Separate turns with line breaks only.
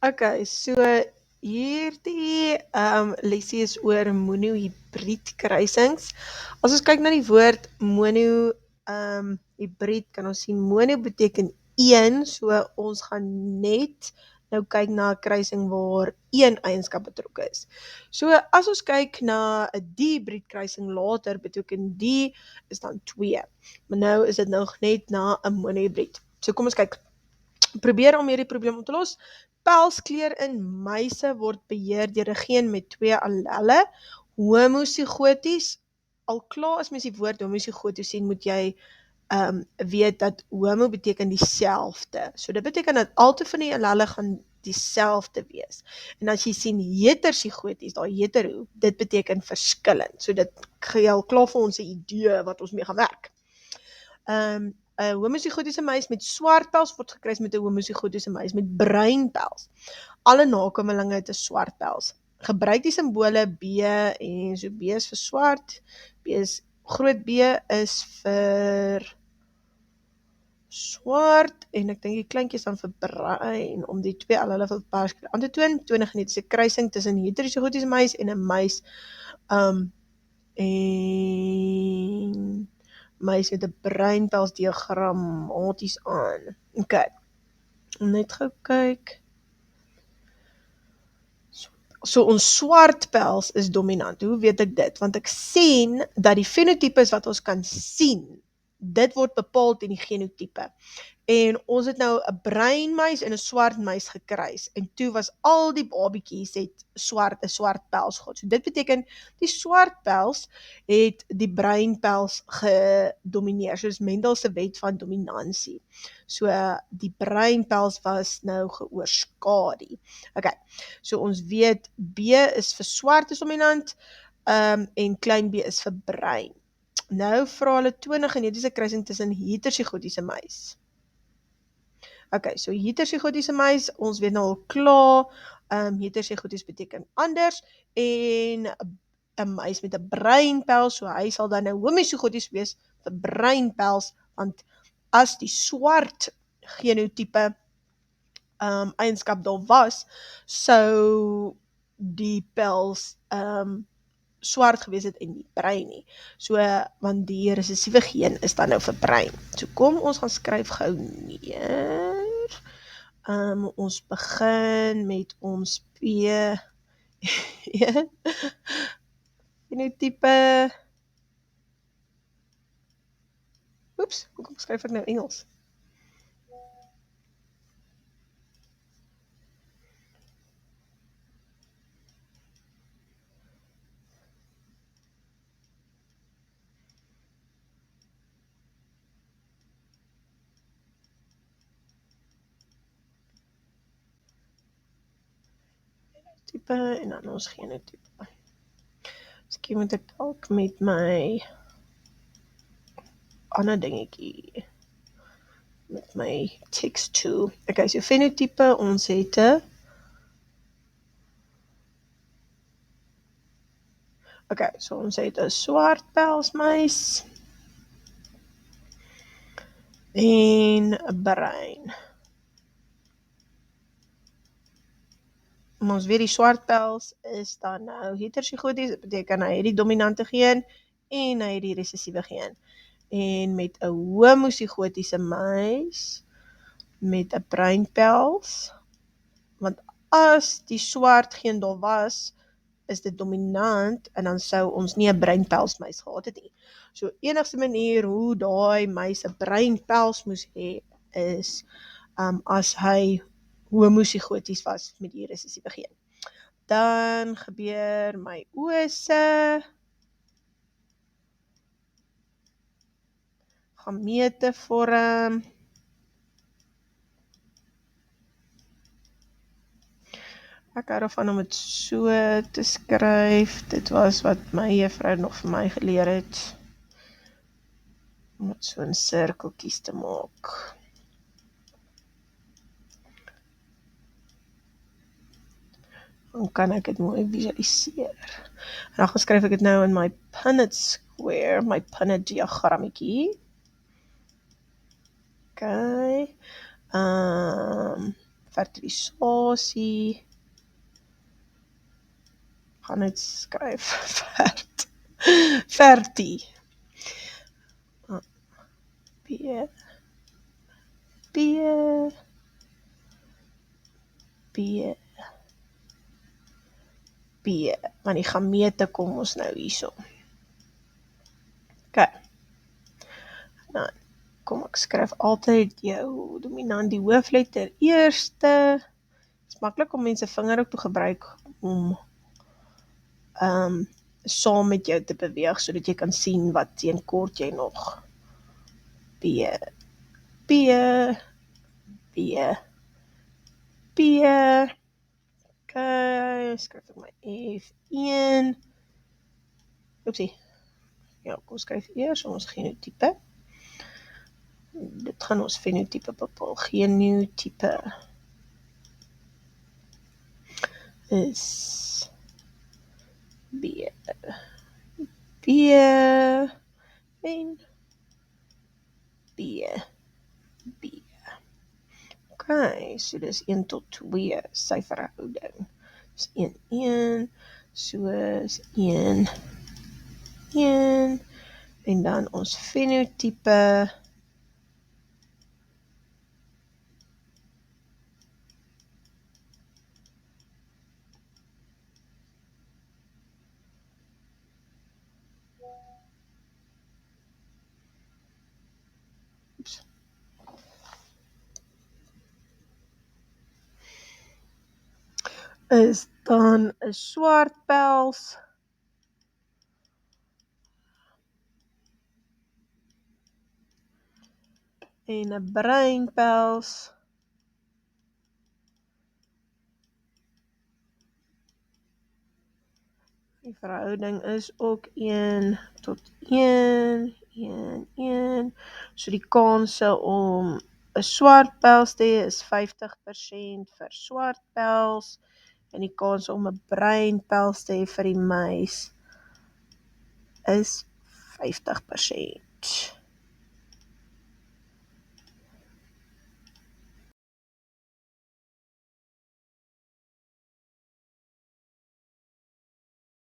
Okay, so hierdie lesie is oor monohybrid kruisings. As ons kyk na die woord monohybrid, kan ons sien mono beteken een, so ons gaan net nou kyk na 'n kruising waar een eienskap betrokke is. So as ons kyk na 'n dihybrid kruising later, beteken die is dan 2. Maar nou is dit nog net na 'n monohybrid. So kom ons kyk. Probeer om hierdie probleem op te los. Pelskleur in muise word beheer deur 'n geen met 2 allelle. Homozigoties. Al klaar as mens die woord homozigoties sien, moet jy weet dat homo beteken dieselfde. So dit beteken dat altyd van die allelle gaan dieselfde wees. En as jy sien heterzigoties, daai hetero, dit beteken verskillend. So dit gee al klaar vir ons 'n idee wat ons mee gaan werk. 'n homozigotiese muis met swart pels word gekruis met 'n homozigotiese muis met bruin pels. Alle nakomelinge het 'n swart pels. Gebruik die simbole B en so B is vir swart, groot B is vir swart en ek dink die kleintjies dan vir bruin om die 2 allelle van pelskleur aan te toon 'n genetiese kruising tussen 'n heterozigotiese muis en 'n muis en muis met 'n bruin pels diagrammaties aan. Okay. Net gou kyk. So ons swart pels is dominant. Hoe weet ek dit? Want ek sien dat die fenotipes wat ons kan sien, dit word bepaal teen die genotipe. En ons het nou 'n bruin muis en 'n swart muis gekruis. En toe was al die babietjies het 'n swart pels gehad. So dit beteken die swart pels het die bruin pels gedomineer. So dis Mendel se wet van dominansie. So die bruin pels was nou geoorskadu. Okay. So ons weet B is vir swart is dominant en klein b is vir bruin. Nou vra hulle toon 'n genetiese kruising tussen heterozigotiese muis. Okay, so heterozigotiese muis, ons weet nou al klaar, heterozigoties beteken anders, en 'n muis met 'n bruin pels, so hy sal dan nou homozigoties wees vir bruin pels, want as die swart genotipe eienskap daar was, sou die pels swart gewees het en nie bruin nie. So, want die resessiewe geen is dan nou vir bruin. So kom ons gaan skryf gou neer. Ons begin met ons P genotipe. Oeps, hoekom skryf ek nou Engels? Type en dan ons genotipe. Miskien moet ek dalk met my ander dingetjie met my text tool. Okay, so fenotipe, ons het 'n okay, so ons het 'n swart pelsmuis en 'n bruin. Ons weet die swart pels is dan nou heterozigoties, dit beteken hy het die dominante geen en hy het die resessiewe geen. En met 'n homozigotiese muis met 'n bruin pels, want as die swart geen daar was, is dit dominant en dan sou ons nie 'n bruin pelsmuis gehad het nie. So enigste manier hoe daai muis 'n bruin pels moes hê is as hy homozigoties was met die resessiewe geen. Dan gebeur my ose, gamete vorm. Ek hou daarvan om dit so te skryf. Dit was wat my juffrou nog vir my geleer het. Om dit so 'n sirkeltjies te maak. Dan kan ek dit mooi visualiseer. En dan skryf ek dit nou in my Punnett square, my Punnett diagrammetjie. Okay. fertilisasie, gaan net skryf, ferti, B, B, B, B, want die gamete kom ons nou hierso. OK, nou, kom ek skryf altyd jou dominant die hoofletter eerste. Het is maklik om mense vinger ook te gebruik om saam met jou te beweeg, sodat jy kan sien wat teen kort jy nog. B, B, B, B, OK, skryf ek my F1, oepsie, ja, kom skryf eers ons genotype, dit gaan ons fenotype bepaal, genotype is B, B, en B, B. OK, so dis 1 tot 2, sy verhouding. Dus 1, 1, soos 1, 1, en dan ons fenotype is dan 'n swart pels en 'n bruin pels die verhouding is ook 1 tot 1, 1, 1, so die kanse om 'n swart pels te hê is 50% vir swart pels en die kans om 'n bruin pels te hê vir die muis is 50%.